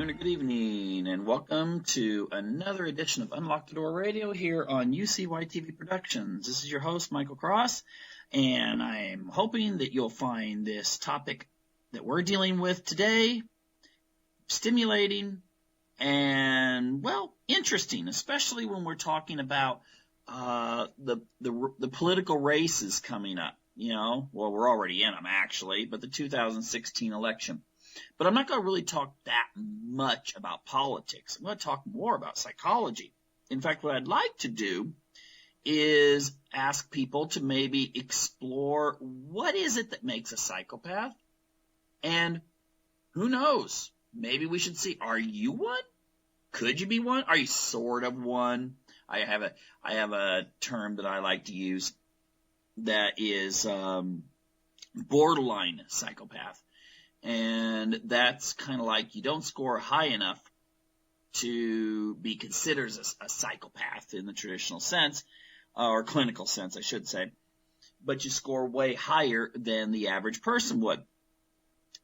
afternoon, or good evening, and welcome to another edition of Unlock the Door Radio here on UCY TV Productions. This is your host, Michael Cross, and I'm hoping that you'll find this topic that we're dealing with today stimulating and, well, interesting, especially when we're talking about the political races coming up. Well, we're already in them, actually, but the 2016 election. But I'm not going to really talk that much about politics. I'm going to talk more about psychology. In fact, what I'd like to do is ask people to maybe explore what is it that makes a psychopath? And who knows? Maybe we should see, are you one? Could you be one? Are you sort of one? I have a term that I like to use that is borderline psychopath. And that's kind of like you don't score high enough to be considered a psychopath in the traditional sense, or clinical sense, I should say, but you score way higher than the average person would.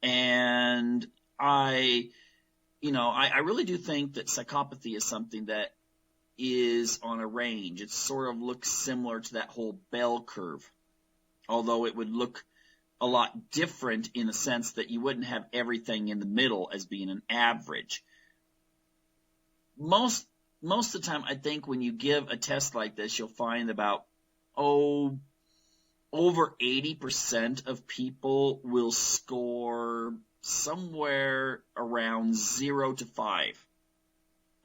And I really do think that psychopathy is something that is on a range. It sort of looks similar to that whole bell curve, although it would look a lot different in the sense that you wouldn't have everything in the middle as being an average. Most of the time, I think when you give a test like this, you'll find about, over 80% of people will score somewhere around 0 to 5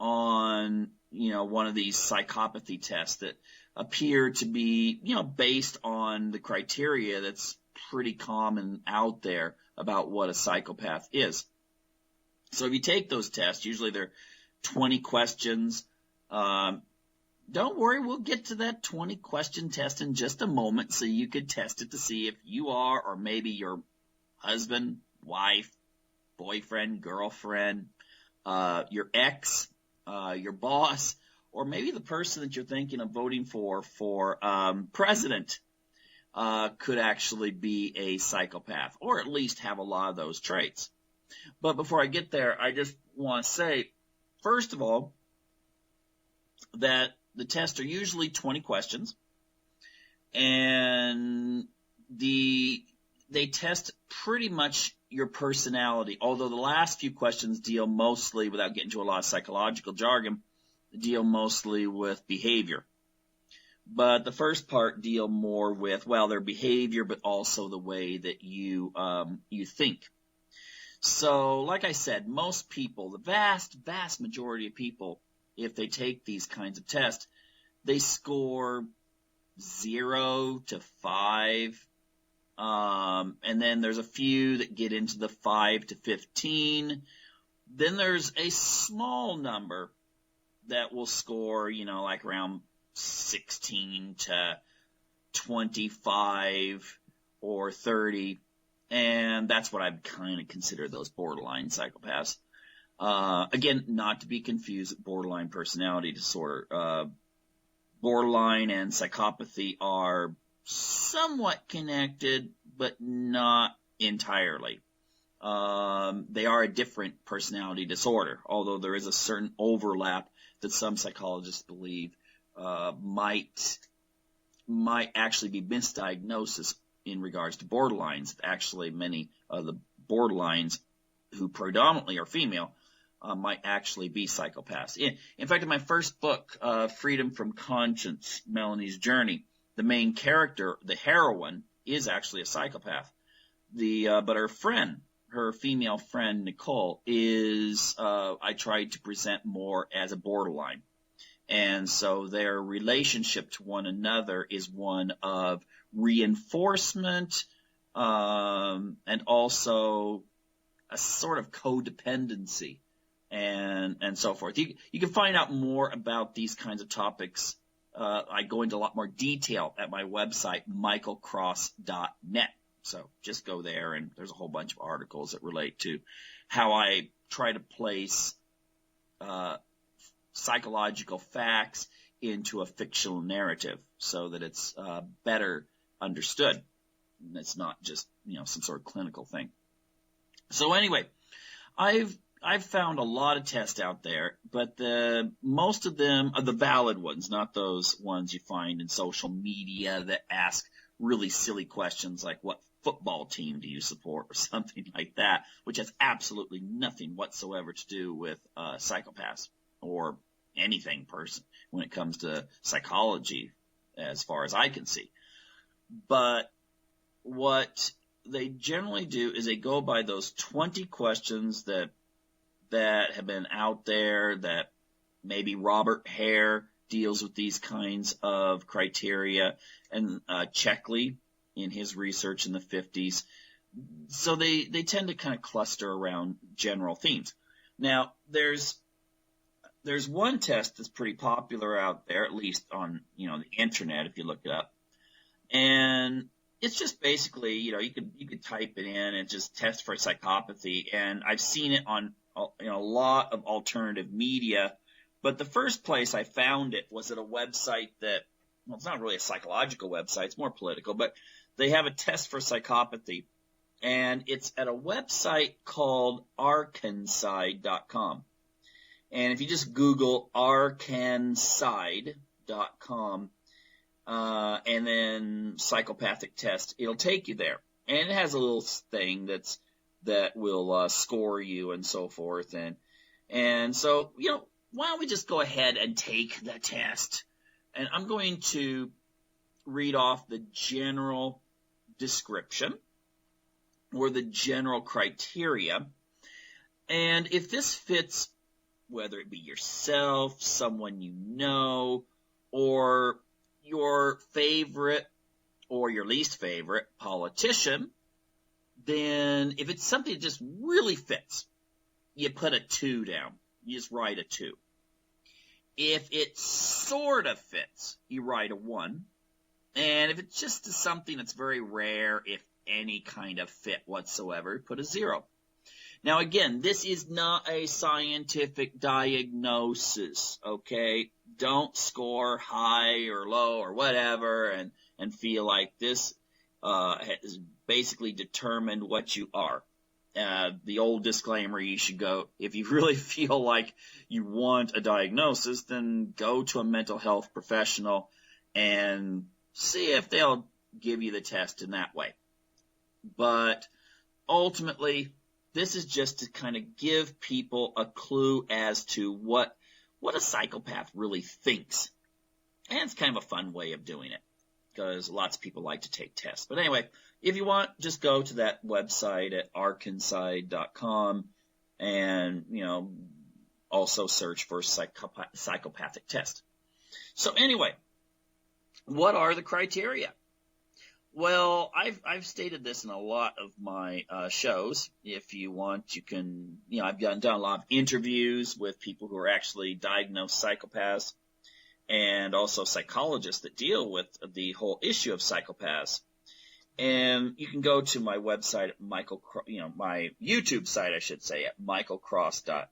on, one of these psychopathy tests that appear to be, based on the criteria that's pretty common out there about what a psychopath is. So if you take those tests, usually they're 20 questions. Don't worry, we'll get to that 20 question test in just a moment so you could test it to see if you are, or maybe your husband, wife, boyfriend, girlfriend, your ex, your boss, or maybe the person that you're thinking of voting for president. Could actually be a psychopath, or at least have a lot of those traits. But before I get there, I just want to say, first of all, that the tests are usually 20 questions, and they test pretty much your personality, although the last few questions deal mostly, without getting into a lot of psychological jargon, deal mostly with behavior. But the first part deal more with, their behavior, but also the way that you think. So, like I said, most people, the vast majority of people, if they take these kinds of tests, they score 0 to 5. And then there's a few that get into the 5 to 15. Then there's a small number that will score, like around 16 to 25 or 30, and that's what I'd kind of consider those borderline psychopaths. Again, not to be confused with borderline personality disorder. Borderline and psychopathy are somewhat connected, but not entirely. They are a different personality disorder, although there is a certain overlap that some psychologists believe might actually be misdiagnosis in regards to borderlines. Actually, many of the borderlines who predominantly are female might actually be psychopaths. In fact, in my first book, Freedom from Conscience, Melanie's Journey, the main character, the heroine, is actually a psychopath. But her female friend, Nicole, is, I tried to present more as a borderline. And so their relationship to one another is one of reinforcement, and also a sort of codependency, and so forth. You can find out more about these kinds of topics. I go into a lot more detail at my website, michaelcross.net. So just go there, and there's a whole bunch of articles that relate to how I try to place psychological facts into a fictional narrative so that it's better understood. And it's not just, some sort of clinical thing. So anyway, I've I've found a lot of tests out there, but most of them are the valid ones, not those ones you find in social media that ask really silly questions like what football team do you support or something like that, which has absolutely nothing whatsoever to do with psychopaths or anything when it comes to psychology, as far as I can see. But what they generally do is they go by those 20 questions that have been out there, that maybe Robert Hare deals with these kinds of criteria, and Checkley in his research in the 50s. So they tend to kind of cluster around general themes. Now, there's one test that's pretty popular out there, at least on, the internet if you look it up. And it's just basically, you could type it in and just test for psychopathy. And I've seen it on a lot of alternative media. But the first place I found it was at a website that, well, it's not really a psychological website, it's more political, but they have a test for psychopathy. And it's at a website called arkanside.com. And if you just Google arkanside.com, and then psychopathic test, it'll take you there. And it has a little thing that will score you and so forth. And so, why don't we just go ahead and take the test? And I'm going to read off the general description or the general criteria. And if this fits, whether it be yourself, someone you know, or your favorite or your least favorite politician, then if it's something that just really fits, you put a 2 down. You just write a 2. If it sort of fits, you write a 1. And if it's just something that's very rare, if any kind of fit whatsoever, put a 0. Now, again, this is not a scientific diagnosis, okay? Don't score high or low or whatever and feel like this has basically determined what you are. The old disclaimer, you should go, if you really feel like you want a diagnosis, then go to a mental health professional and see if they'll give you the test in that way. But ultimately, this is just to kind of give people a clue as to what a psychopath really thinks. And it's kind of a fun way of doing it, because lots of people like to take tests. But anyway, if you want, just go to that website at arkanside.com and, also search for psychopathic test. So anyway, what are the criteria? Well, I've stated this in a lot of my shows. If you want, you can, I've done a lot of interviews with people who are actually diagnosed psychopaths, and also psychologists that deal with the whole issue of psychopaths. And you can go to my website, my YouTube site, I should say, at michaelcross. That's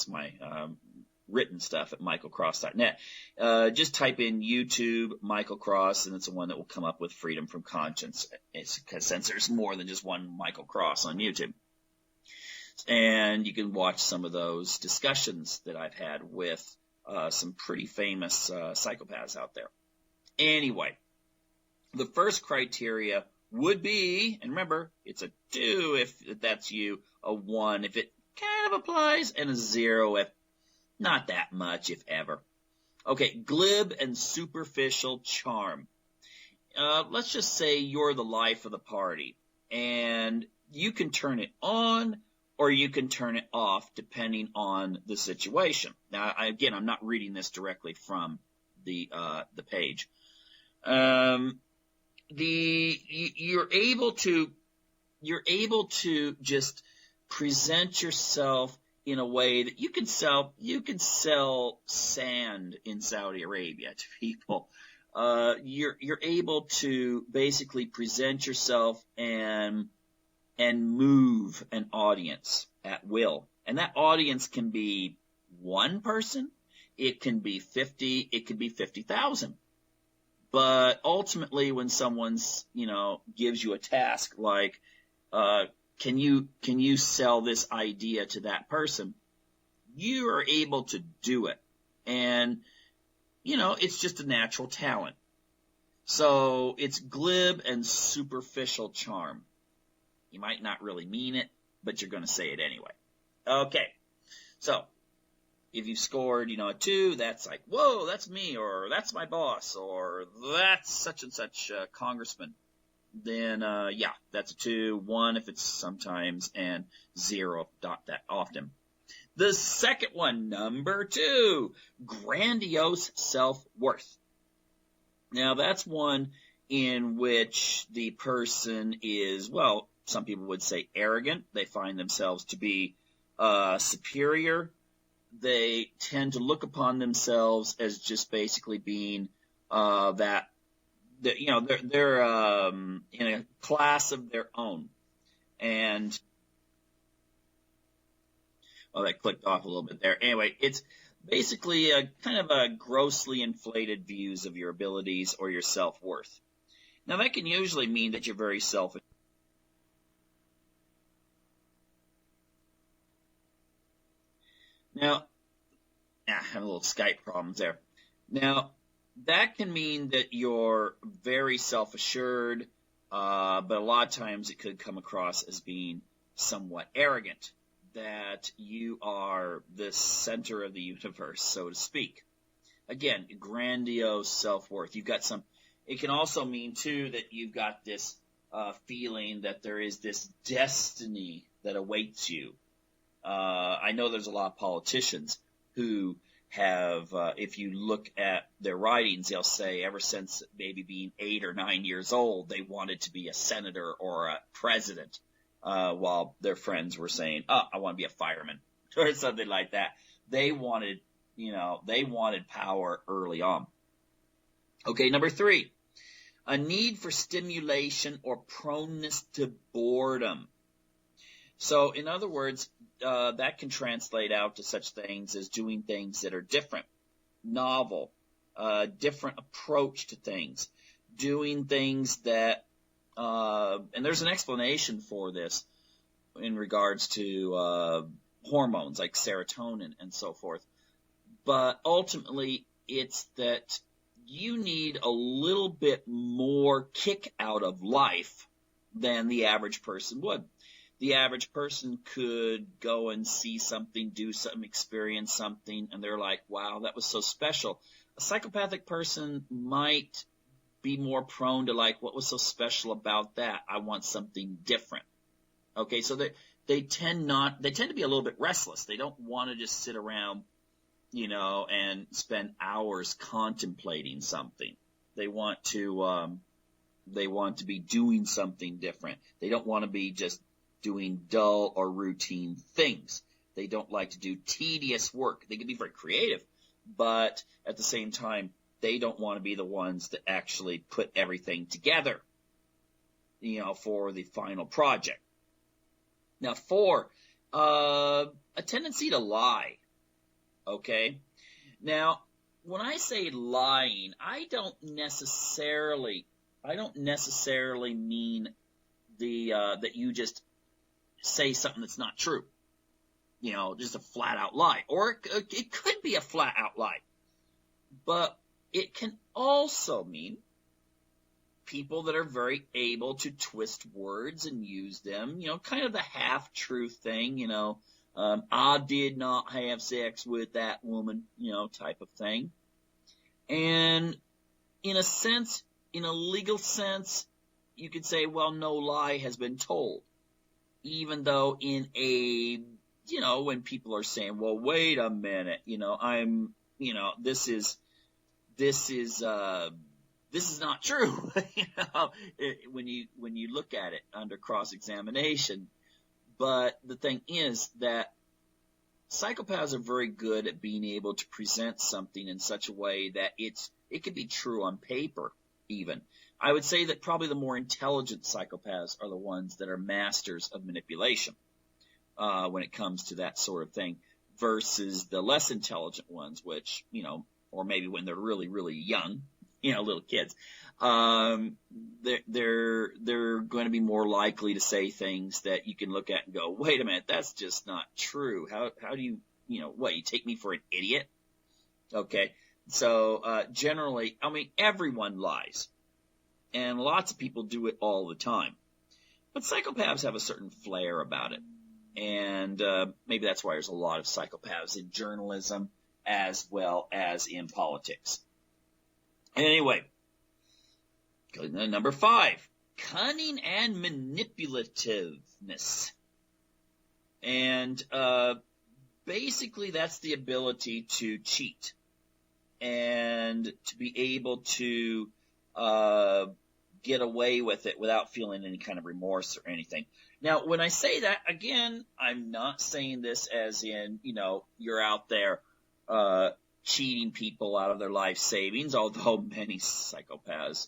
my written stuff at michaelcross.net. Just type in YouTube Michael Cross, and it's the one that will come up with Freedom from Conscience. Since there's more than just one Michael Cross on YouTube. And you can watch some of those discussions that I've had with some pretty famous psychopaths out there. Anyway, the first criteria would be, and remember, it's a 2 if that's you, a 1 if it kind of applies, and a 0 if not that much, if ever. Okay, glib and superficial charm. Let's just say you're the life of the party, and you can turn it on or you can turn it off depending on the situation. Now, I'm not reading this directly from the page. You're able to just present yourself in a way that you can sell sand in Saudi Arabia to people. You're able to basically present yourself and move an audience at will. And that audience can be one person, it can be 50, it could be 50,000. But ultimately, when someone's, gives you a task like, can you sell this idea to that person? You are able to do it. And, it's just a natural talent. So it's glib and superficial charm. You might not really mean it, but you're going to say it anyway. Okay. So if you've scored, a 2, that's like, whoa, that's me, or that's my boss, or that's such and such congressman. Then, that's a 2, 1 if it's sometimes, and 0 not that often. The second one, number 2, grandiose self-worth. Now, that's one in which the person is, well, some people would say arrogant. They find themselves to be superior. They tend to look upon themselves as just basically being they're in a class of their own. And, well, that clicked off a little bit there. Anyway, it's basically a kind of a grossly inflated views of your abilities or your self-worth. Now, that can usually mean that you're very selfish. Now, I have a little Skype problems there. Now, that can mean that you're very self-assured, but a lot of times it could come across as being somewhat arrogant, that you are the center of the universe, so to speak. Again, grandiose self-worth. You've got it can also mean, too, that you've got this feeling that there is this destiny that awaits you. I know there's a lot of politicians who have, if you look at their writings, they'll say ever since maybe being 8 or 9 years old, they wanted to be a senator or a president, while their friends were saying, I want to be a fireman or something like that. They wanted power early on. Okay, number 3, a need for stimulation or proneness to boredom. So, in other words, that can translate out to such things as doing things that are different, novel, different approach to things, doing things that, and there's an explanation for this in regards to hormones like serotonin and so forth. But ultimately, it's that you need a little bit more kick out of life than the average person would. The average person could go and see something, do something, experience something, and they're like, wow, that was so special. A psychopathic person might be more prone to like, what was so special about that? I want something different. Okay, so they tend to be a little bit restless. They don't want to just sit around, and spend hours contemplating something. They want to be doing something different. They don't want to be just doing dull or routine things. They don't like to do tedious work. They can be very creative, but at the same time, they don't want to be the ones that actually put everything together, for the final project. Now, 4, a tendency to lie. Okay? Now, when I say lying, I don't necessarily mean that you just say something that's not true. Just a flat out lie. Or it could be a flat out lie. But it can also mean people that are very able to twist words and use them, kind of the half-truth thing, I did not have sex with that woman, type of thing. And in a legal sense, you could say, well, no lie has been told. Even though in a, when people are saying, well, wait a minute, this is not true. When you look at it under cross-examination. But the thing is that psychopaths are very good at being able to present something in such a way that it could be true on paper even. I would say that probably the more intelligent psychopaths are the ones that are masters of manipulation when it comes to that sort of thing versus the less intelligent ones, which, or maybe when they're really, really young, little kids, they're going to be more likely to say things that you can look at and go, wait a minute, that's just not true. How do you, what, you take me for an idiot? Okay. So, generally, I mean, everyone lies, and lots of people do it all the time, but psychopaths have a certain flair about it. And, maybe that's why there's a lot of psychopaths in journalism as well as in politics. Anyway, number 5, cunning and manipulativeness. And basically that's the ability to cheat and to be able to get away with it without feeling any kind of remorse or anything. Now, when I say that, again, I'm not saying this as in, you're out there cheating people out of their life savings, although many psychopaths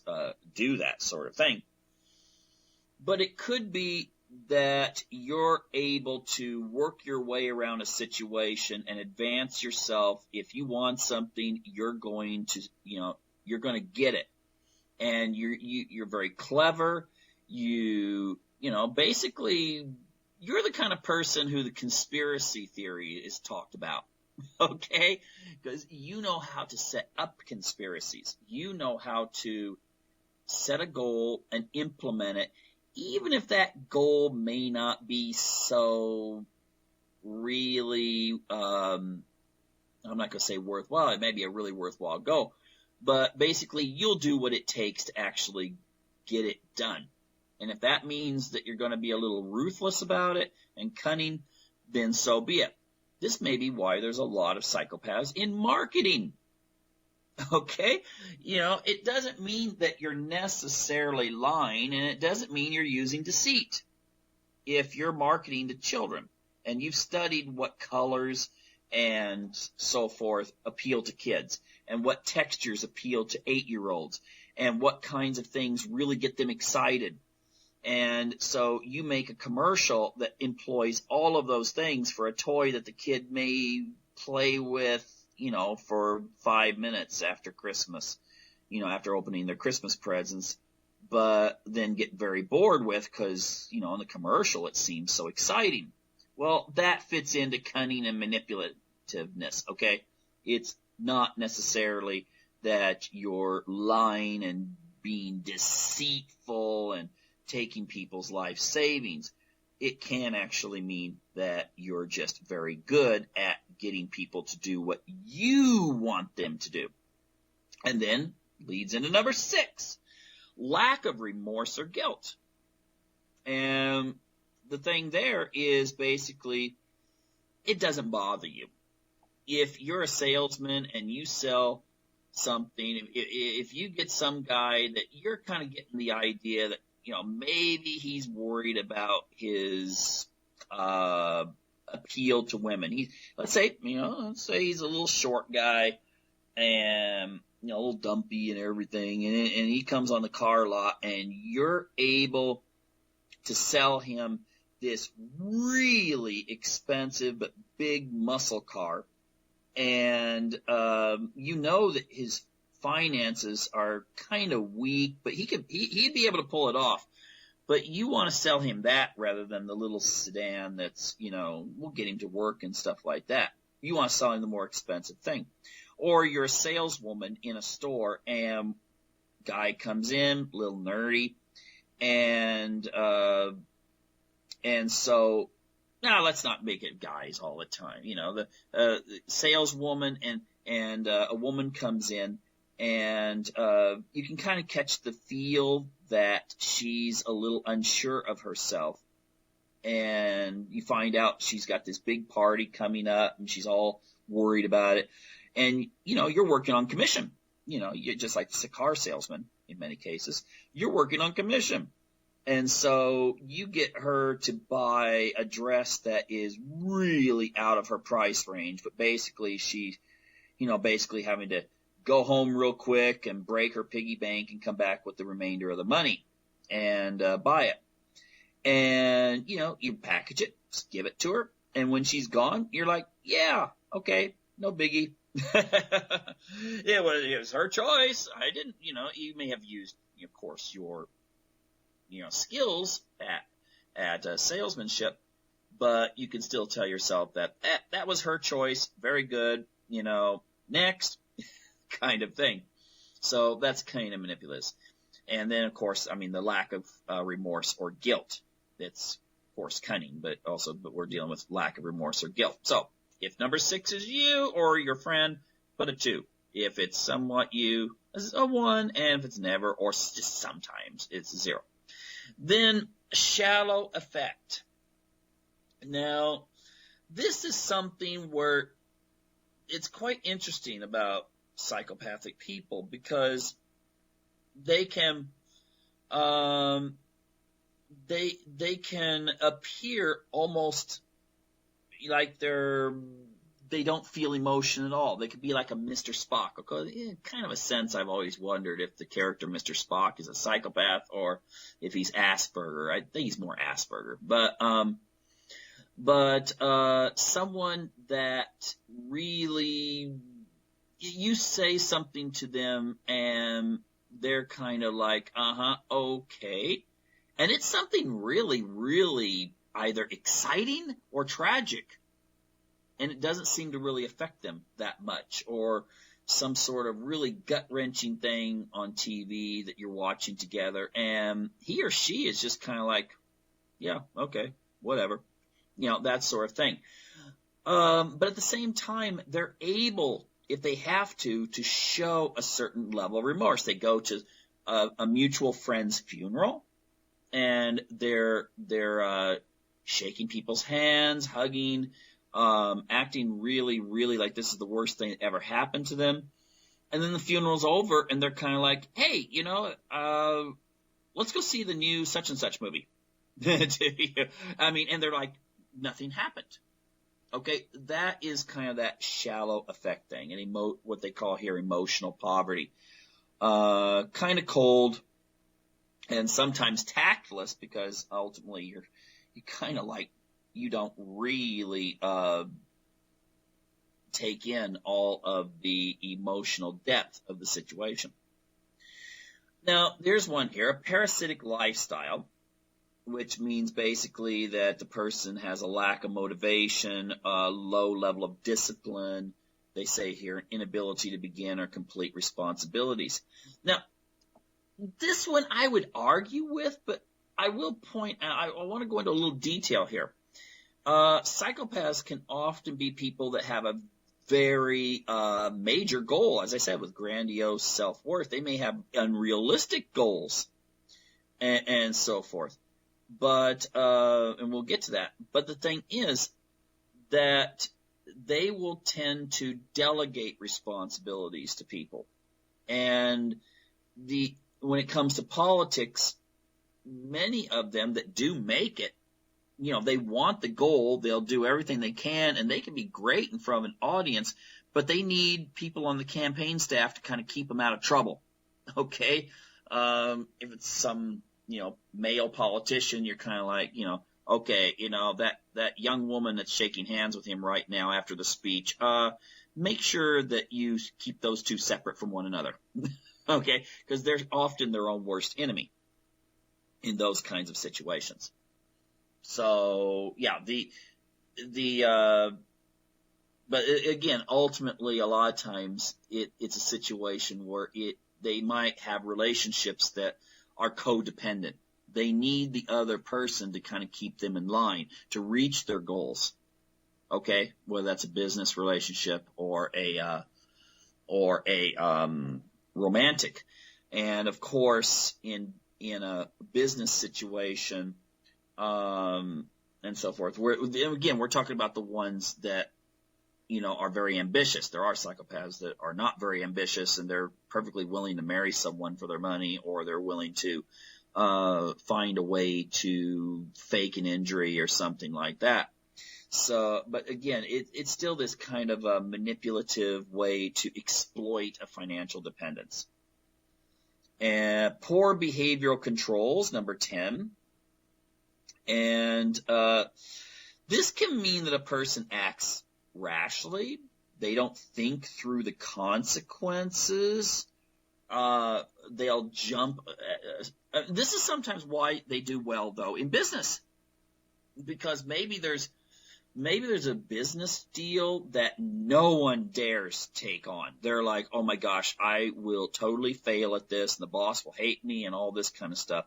do that sort of thing. But it could be that you're able to work your way around a situation and advance yourself. If you want something, you're going to get it. And you're very clever. Basically, you're the kind of person who the conspiracy theory is talked about. Okay? Because you know how to set up conspiracies. You know how to set a goal and implement it, even if that goal may not be so really, I'm not going to say worthwhile. It may be a really worthwhile goal. But basically, you'll do what it takes to actually get it done. And if that means that you're going to be a little ruthless about it and cunning, then so be it. This may be why there's a lot of psychopaths in marketing. Okay? It doesn't mean that you're necessarily lying, and it doesn't mean you're using deceit. If you're marketing to children, and you've studied what colors and so forth appeal to kids, and what textures appeal to 8-year-olds, and what kinds of things really get them excited. And so you make a commercial that employs all of those things for a toy that the kid may play with, for 5 minutes after Christmas, after opening their Christmas presents, but then get very bored with because, in the commercial it seems so exciting. Well, that fits into cunning and manipulativeness, okay? It's not necessarily that you're lying and being deceitful and taking people's life savings. It can actually mean that you're just very good at getting people to do what you want them to do. And then leads into number 6, lack of remorse or guilt. And the thing there is basically it doesn't bother you. If you're a salesman and you sell something, if you get some guy that you're kind of getting the idea that, maybe he's worried about his appeal to women. Let's say he's a little short guy and, a little dumpy and everything, and he comes on the car lot, and you're able to sell him this really expensive but big muscle car, and that his finances are kind of weak, but he'd be able to pull it off. But you want to sell him that rather than the little sedan that's, will get him to work and stuff like that. You want to sell him the more expensive thing. Or you're a saleswoman in a store and guy comes in, a little nerdy, and so now let's not make it guys all the time. The saleswoman and a woman comes in, and you can kind of catch the feel that she's a little unsure of herself. And you find out she's got this big party coming up, and she's all worried about it. And, you're working on commission. You're just like a car salesman in many cases. You're working on commission. And so you get her to buy a dress that is really out of her price range, but basically she's, basically having to go home real quick and break her piggy bank and come back with the remainder of the money and buy it. And, you package it, just give it to her. And when she's gone, you're like, yeah, okay, no biggie. It was her choice. I didn't, you may have used, of course, your, skills at salesmanship, but you can still tell yourself that that was her choice. Very good. Next kind of thing. So that's kind of manipulative. And then, of course, the lack of remorse or guilt. It's, of course, cunning, but we're dealing with lack of remorse or guilt. So if number 6 is you or your friend, put a 2. If it's somewhat you, it's a 1. And if it's never or just sometimes, it's 0. Then shallow affect. Now, this is something where it's quite interesting about psychopathic people because they can they can appear almost like they don't feel emotion at all. They could be like a Mr. Spock. Okay? In kind of a sense, I've always wondered if the character Mr. Spock is a psychopath or if he's Asperger. I think he's more Asperger. But someone that really, you say something to them and they're kind of like, okay. And it's something really, really either exciting or tragic. And it doesn't seem to really affect them that much, or some sort of really gut-wrenching thing on TV that you're watching together, and he or she is just kind of like, yeah, okay, whatever, that sort of thing. But at the same time, they're able, if they have to show a certain level of remorse. They go to a mutual friend's funeral, and they're shaking people's hands, hugging, acting really, really like this is the worst thing that ever happened to them. And then the funeral's over, and they're kind of like, hey, let's go see the new such and such movie. And they're like, nothing happened. Okay, that is kind of that shallow affect thing, and what they call here emotional poverty. Kind of cold, and sometimes tactless, because ultimately you kind of like, you don't really take in all of the emotional depth of the situation. Now, there's one here, a parasitic lifestyle, which means basically that the person has a lack of motivation, a low level of discipline. They say here, an inability to begin or complete responsibilities. Now, this one I would argue with, but I will point out, I want to go into a little detail here. Psychopaths can often be people that have a very major goal, as I said, with grandiose self-worth. They may have unrealistic goals and so forth. But, and we'll get to that. But the thing is that they will tend to delegate responsibilities to people. And when it comes to politics, many of them that do make it, they want the goal, they'll do everything they can, and they can be great in front of an audience, but they need people on the campaign staff to kind of keep them out of trouble. Okay? If it's some, male politician, you're kind of like, okay, that young woman that's shaking hands with him right now after the speech, make sure that you keep those two separate from one another. Okay? Because they're often their own worst enemy in those kinds of situations. So, yeah, but again, ultimately, a lot of times it's a situation where they might have relationships that are codependent. They need the other person to kind of keep them in line to reach their goals. Okay, whether that's a business relationship or a romantic, and of course, in a business situation. And so forth. We're talking about the ones that, are very ambitious. There are psychopaths that are not very ambitious, and they're perfectly willing to marry someone for their money, or they're willing to find a way to fake an injury or something like that. So, but again, it's still this kind of a manipulative way to exploit a financial dependence. And poor behavioral controls, number 10. And this can mean that a person acts rashly, They don't think through the consequences. They'll jump. This is sometimes why they do well, though, in business, because maybe there's a business deal that no one dares take on. They're like, oh my gosh, I will totally fail at this, and the boss will hate me, and all this kind of stuff.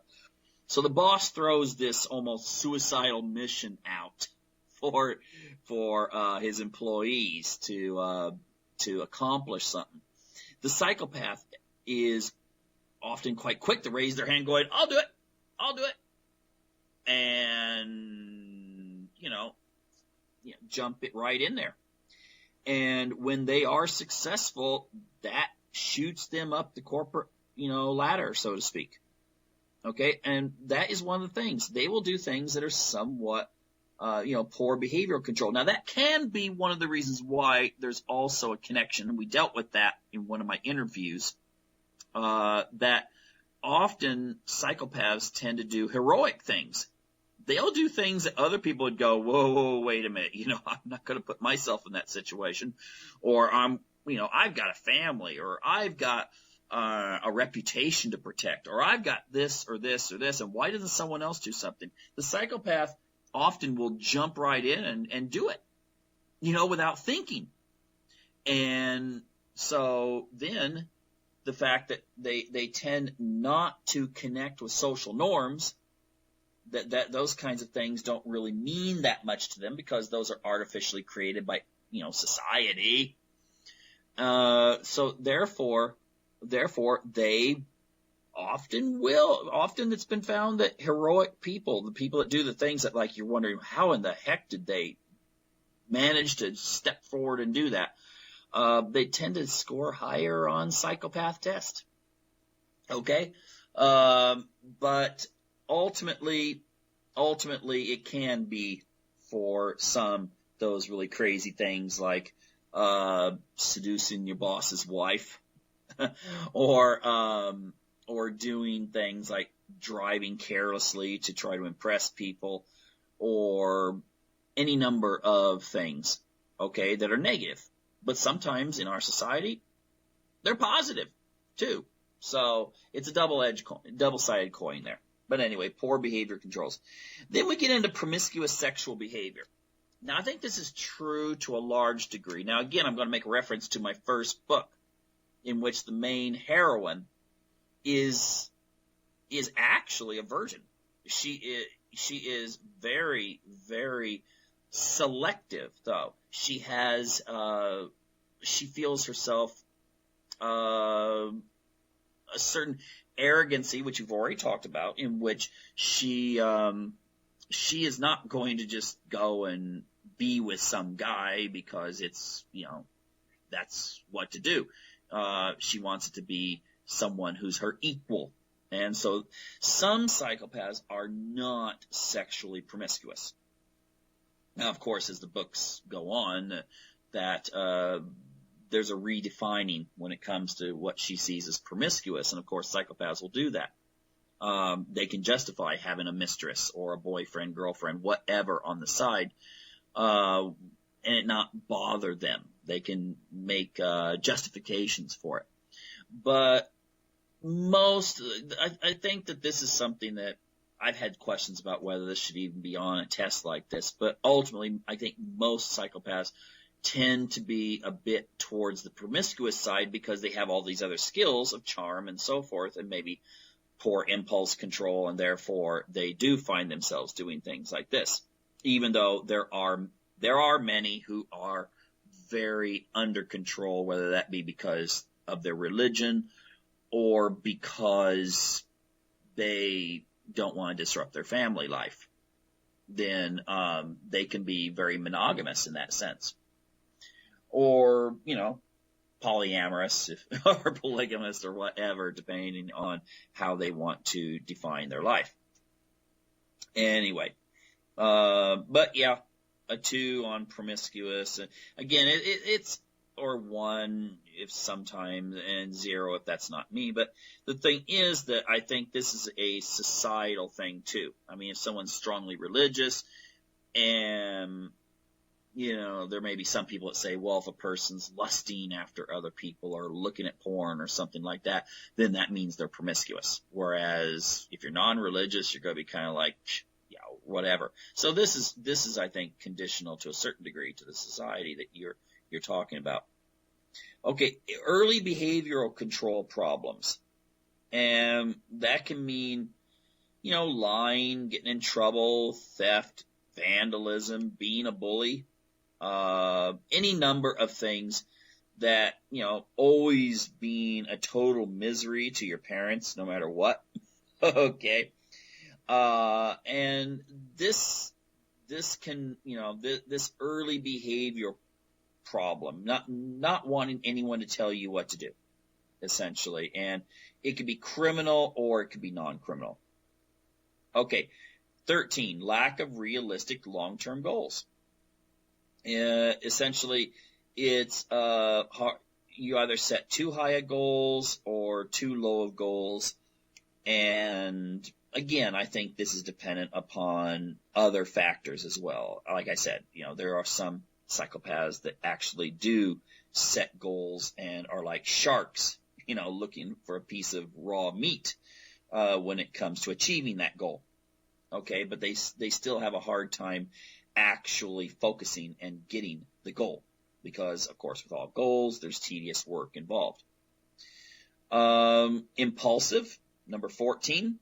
So the boss throws this almost suicidal mission out for his employees to accomplish something. The psychopath is often quite quick to raise their hand, going, I'll do it, and jump it right in there. And when they are successful, that shoots them up the corporate ladder, so to speak. Okay, and that is one of the things. They will do things that are somewhat poor behavioral control. Now, that can be one of the reasons why there's also a connection, and we dealt with that in one of my interviews, that often psychopaths tend to do heroic things. They'll do things that other people would go, whoa, wait a minute, I'm not going to put myself in that situation, or I've got a family, or I've got a reputation to protect, or I've got this or this or this, and why doesn't someone else do something? The psychopath often will jump right in and do it, without thinking. And so then the fact that they tend not to connect with social norms, that those kinds of things don't really mean that much to them because those are artificially created by, society. So therefore they often it's been found that heroic people, the people that do the things that, like, you're wondering how in the heck did they manage to step forward and do that, they tend to score higher on psychopath test. Okay? But ultimately it can be for some those really crazy things like seducing your boss's wife or doing things like driving carelessly to try to impress people, or any number of things, okay, that are negative. But sometimes in our society, they're positive too. So it's a double-sided coin there. But anyway, poor behavior controls. Then we get into promiscuous sexual behavior. Now, I think this is true to a large degree. Now, again, I'm going to make a reference to my first book, in which the main heroine is actually a virgin. She is very, very selective, though. She feels herself a certain arrogancy, which you've already talked about, in which she is not going to just go and be with some guy because it's, that's what to do. She wants it to be someone who's her equal. And so some psychopaths are not sexually promiscuous. Now, of course, as the books go on, that there's a redefining when it comes to what she sees as promiscuous. And, of course, psychopaths will do that. They can justify having a mistress or a boyfriend, girlfriend, whatever on the side, and it not bother them. They can make justifications for it. But I think that this is something that I've had questions about whether this should even be on a test like this. But ultimately, I think most psychopaths tend to be a bit towards the promiscuous side because they have all these other skills of charm and so forth, and maybe poor impulse control, and therefore they do find themselves doing things like this, even though there are many who are very under control, whether that be because of their religion or because they don't want to disrupt their family life. Then they can be very monogamous in that sense. Or, polyamorous or polygamous or whatever, depending on how they want to define their life. Anyway, but yeah, a 2 on promiscuous. Again, it's or 1 if sometimes, and 0 if that's not me. But the thing is that I think this is a societal thing too. I mean, if someone's strongly religious and there may be some people that say, well, if a person's lusting after other people or looking at porn or something like that, then that means they're promiscuous. Whereas if you're non-religious, you're going to be kind of like, yeah, whatever. So this is, I think, conditional to a certain degree to the society that you're talking about. Okay, early behavioral control problems. And that can mean, lying, getting in trouble, theft, vandalism, being a bully, any number of things that, always being a total misery to your parents, no matter what. Okay. And this can, this early behavior problem, not wanting anyone to tell you what to do, essentially. And it could be criminal or it could be non-criminal. Okay. 13, lack of realistic long-term goals. Essentially, it's you either set too high of goals or too low of goals. And again, I think this is dependent upon other factors as well. Like I said, there are some psychopaths that actually do set goals and are like sharks, looking for a piece of raw meat when it comes to achieving that goal. Okay, but they still have a hard time actually focusing and getting the goal because, of course, with all goals, there's tedious work involved. Impulsive, number 14.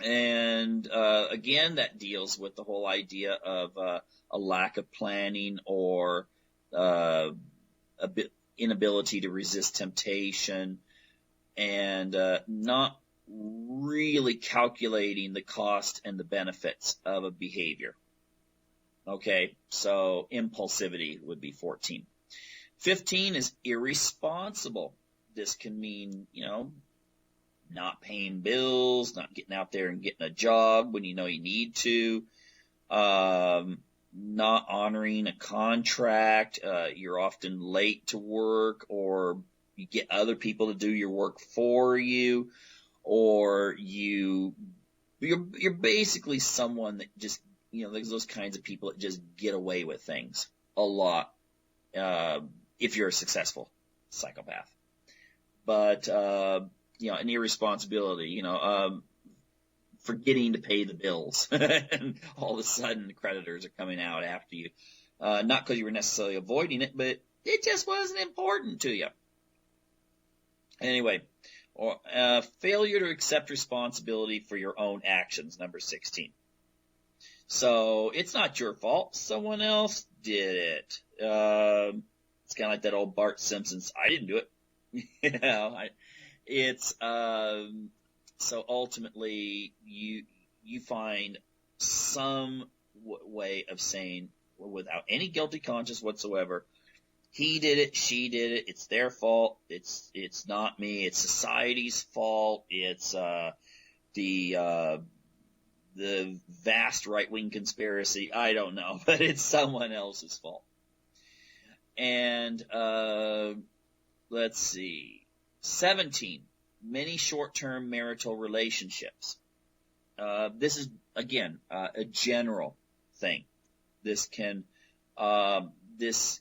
And again, that deals with the whole idea of a lack of planning or a bit inability to resist temptation and not really calculating the cost and the benefits of a behavior. Okay, so impulsivity would be 14. 15 is irresponsible. This can mean, not paying bills, not getting out there and getting a job when you know you need to, not honoring a contract, you're often late to work, or you get other people to do your work for you, or you're basically someone that just, there's those kinds of people that just get away with things a lot, if you're a successful psychopath. But, an irresponsibility, forgetting to pay the bills, and all of a sudden the creditors are coming out after you. Not because you were necessarily avoiding it, but it just wasn't important to you. Anyway, failure to accept responsibility for your own actions, number 16. So it's not your fault. Someone else did it. It's kind of like that old Bart Simpson's, I didn't do it. So ultimately you find some way of saying, without any guilty conscience whatsoever, he did it, she did it, it's their fault, it's not me, it's society's fault, it's the vast right-wing conspiracy, I don't know, but it's someone else's fault. And let's see, 17, many short-term marital relationships. This is, again, a general thing. This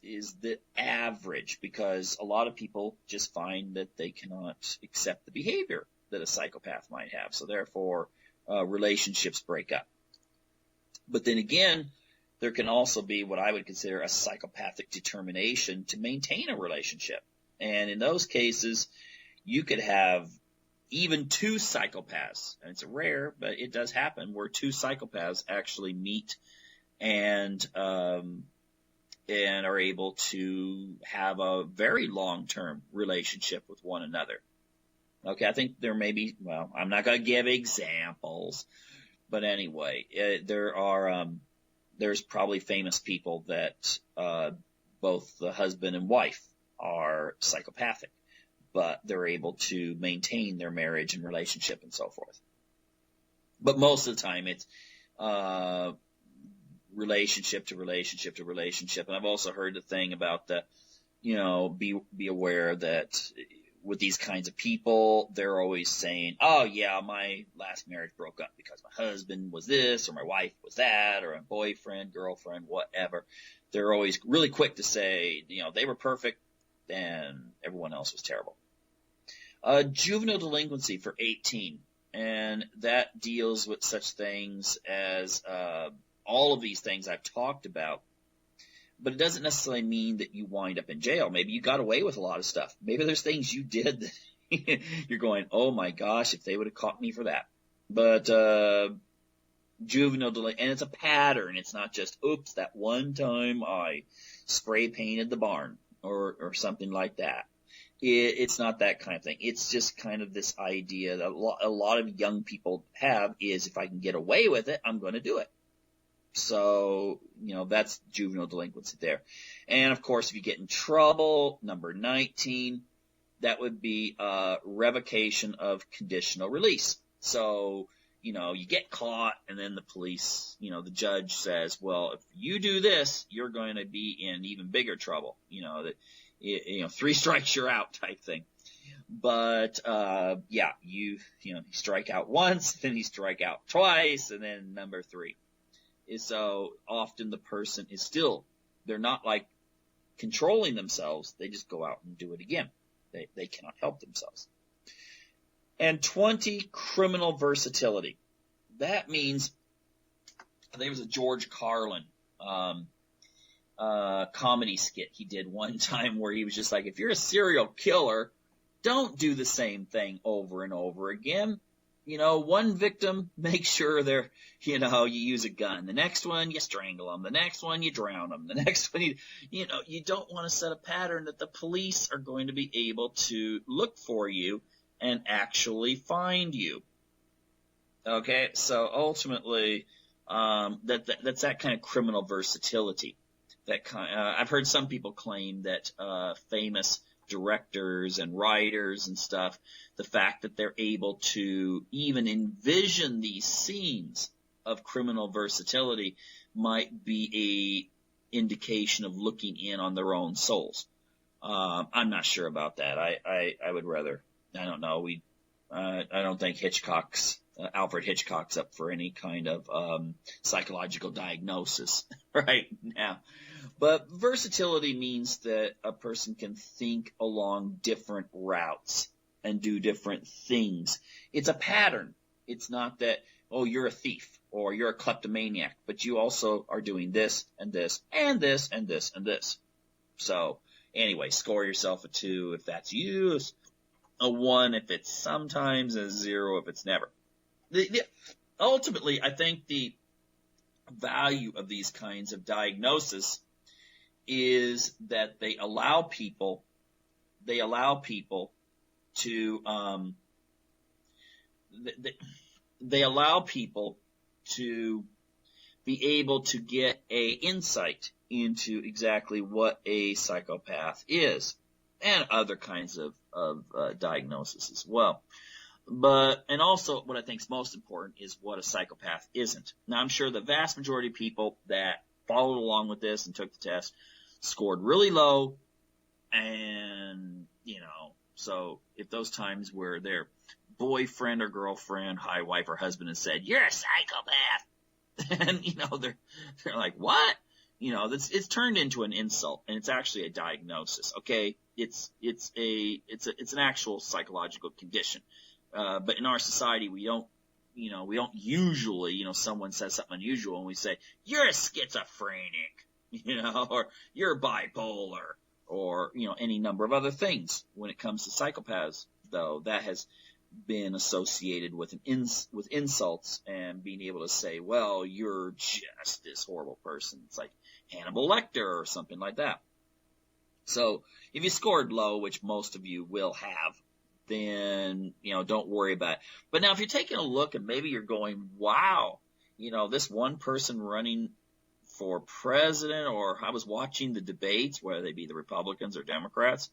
is the average, because a lot of people just find that they cannot accept the behavior that a psychopath might have. So therefore, relationships break up. But then again, there can also be what I would consider a psychopathic determination to maintain a relationship. And in those cases, you could have even two psychopaths, and it's rare, but it does happen, where two psychopaths actually meet and are able to have a very long-term relationship with one another. Okay, I think there may be, well, I'm not going to give examples, but anyway, there's probably famous people that both the husband and wife are psychopathic, but they're able to maintain their marriage and relationship and so forth. But most of the time it's relationship to relationship to relationship. And I've also heard the thing about the, be aware that with these kinds of people, they're always saying, oh yeah, my last marriage broke up because my husband was this, or my wife was that, or my boyfriend, girlfriend, whatever. They're always really quick to say, they were perfect and everyone else was terrible. Juvenile delinquency for 18. And that deals with such things as all of these things I've talked about. But it doesn't necessarily mean that you wind up in jail. Maybe you got away with a lot of stuff. Maybe there's things you did that you're going, oh my gosh, if they would have caught me for that. But juvenile delinquency, and it's a pattern. It's not just, oops, that one time I spray painted the barn or something like that. It's not that kind of thing. It's just kind of this idea that a lot of young people have is, if I can get away with it, I'm going to do it. So, that's juvenile delinquency there. And of course, if you get in trouble, number 19, that would be revocation of conditional release. So, you get caught and then the police, the judge says, well, if you do this, you're going to be in even bigger trouble. 3 strikes, you're out type thing. But, you strike out once, then you strike out twice, and then number 3. So often the person is still, they're not like controlling themselves. They just go out and do it again. They cannot help themselves. And 20, criminal versatility. That means, I think it was a George Carlin, comedy skit he did one time where he was just like, if you're a serial killer, don't do the same thing over and over again. One victim, make sure they're, you use a gun. The next one, you strangle them. The next one, you drown them. The next one, you don't want to set a pattern that the police are going to be able to look for you and actually find you. Okay, so ultimately, that's that kind of criminal versatility. I've heard some people claim that famous directors and writers and stuff, the fact that they're able to even envision these scenes of criminal versatility might be a indication of looking in on their own souls. I'm not sure about that. I would rather, I don't know. I don't think Alfred Hitchcock's up for any kind of psychological diagnosis right now. But versatility means that a person can think along different routes and do different things. It's a pattern. It's not that, oh, you're a thief or you're a kleptomaniac, but you also are doing this and this and this and this and this. So anyway, score yourself a 2 if that's you, a 1 if it's sometimes, a 0 if it's never. Ultimately, I think the value of these kinds of diagnoses is that they allow people to be able to get a insight into exactly what a psychopath is, and other kinds of diagnosis as well. And also what I think is most important is what a psychopath isn't. Now, I'm sure the vast majority of people that followed along with this and took the test scored really low, and, so if those times where their boyfriend or girlfriend, wife or husband has said, you're a psychopath, and, they're like, what? It's turned into an insult, and it's actually a diagnosis, okay? It's an actual psychological condition. But in our society, we don't usually, someone says something unusual and we say, you're a schizophrenic, or you're bipolar, or, any number of other things. When it comes to psychopaths, though, that has been associated with with insults and being able to say, well, you're just this horrible person. It's like Hannibal Lecter or something like that. So if you scored low, which most of you will have, then, don't worry about it. But now if you're taking a look and maybe you're going, wow, this one person running for president, or I was watching the debates, whether they be the Republicans or Democrats,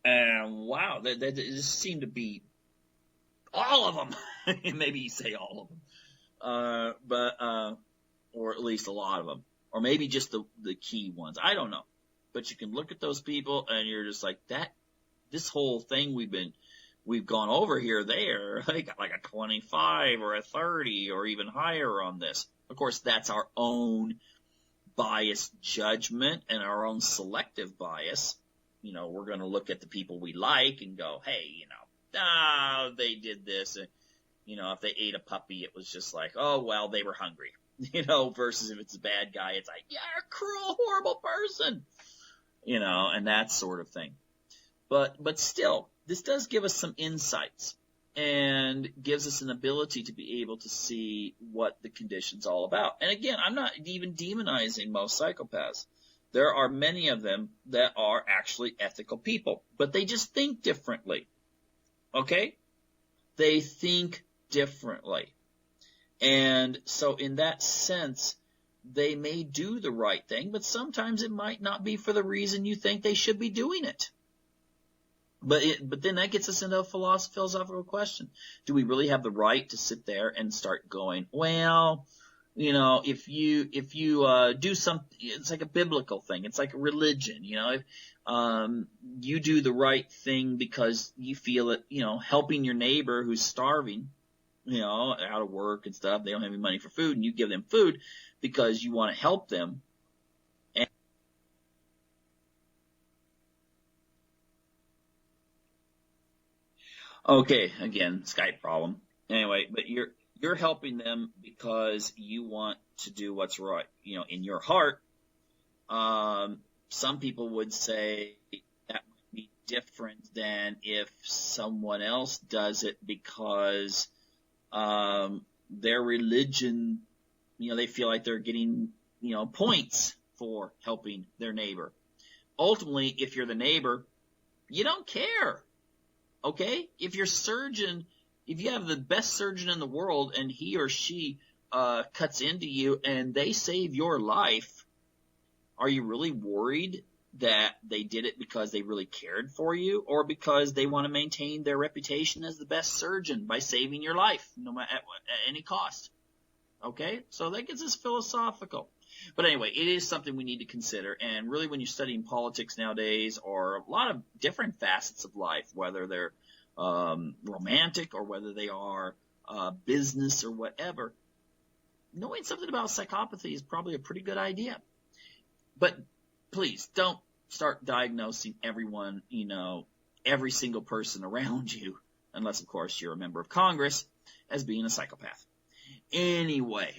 and wow, they just seem to be all of them. Maybe you say all of them, or at least a lot of them, or maybe just the key ones. I don't know. But you can look at those people and you're just like, this whole thing we've gone over here, there, they got like a 25 or a 30 or even higher on this. Of course, that's our own biased judgment and our own selective bias. We're going to look at the people we like and go, hey, they did this. And, if they ate a puppy, it was just like, oh, well, they were hungry. Versus if it's a bad guy, it's like, yeah, you're a cruel, horrible person. And that sort of thing. But still, this does give us some insights and gives us an ability to be able to see what the condition's all about. And again, I'm not even demonizing most psychopaths. There are many of them that are actually ethical people, but they just think differently. Okay? They think differently. And so in that sense, they may do the right thing, but sometimes it might not be for the reason you think they should be doing it. But then that gets us into a philosophical question. Do we really have the right to sit there and start going, well, if you do something, it's like a biblical thing. It's like a religion, if you do the right thing because you feel it, helping your neighbor who's starving, out of work and stuff, they don't have any money for food, and you give them food because you want to help them. Okay, again, Skype problem. Anyway, but you're helping them because you want to do what's right. In your heart, some people would say that might be different than if someone else does it because their religion, they feel like they're getting, points for helping their neighbor. Ultimately, if you're the neighbor, you don't care. Okay? If your surgeon, if you have the best surgeon in the world and he or she cuts into you and they save your life, are you really worried that they did it because they really cared for you or because they want to maintain their reputation as the best surgeon by saving your life, no matter at any cost? Okay? So that gets us philosophical. But anyway, it is something we need to consider. And really when you're studying politics nowadays or a lot of different facets of life, whether they're romantic or whether they are business or whatever, knowing something about psychopathy is probably a pretty good idea. But please don't start diagnosing everyone, every single person around you, unless, of course, you're a member of Congress, as being a psychopath. Anyway,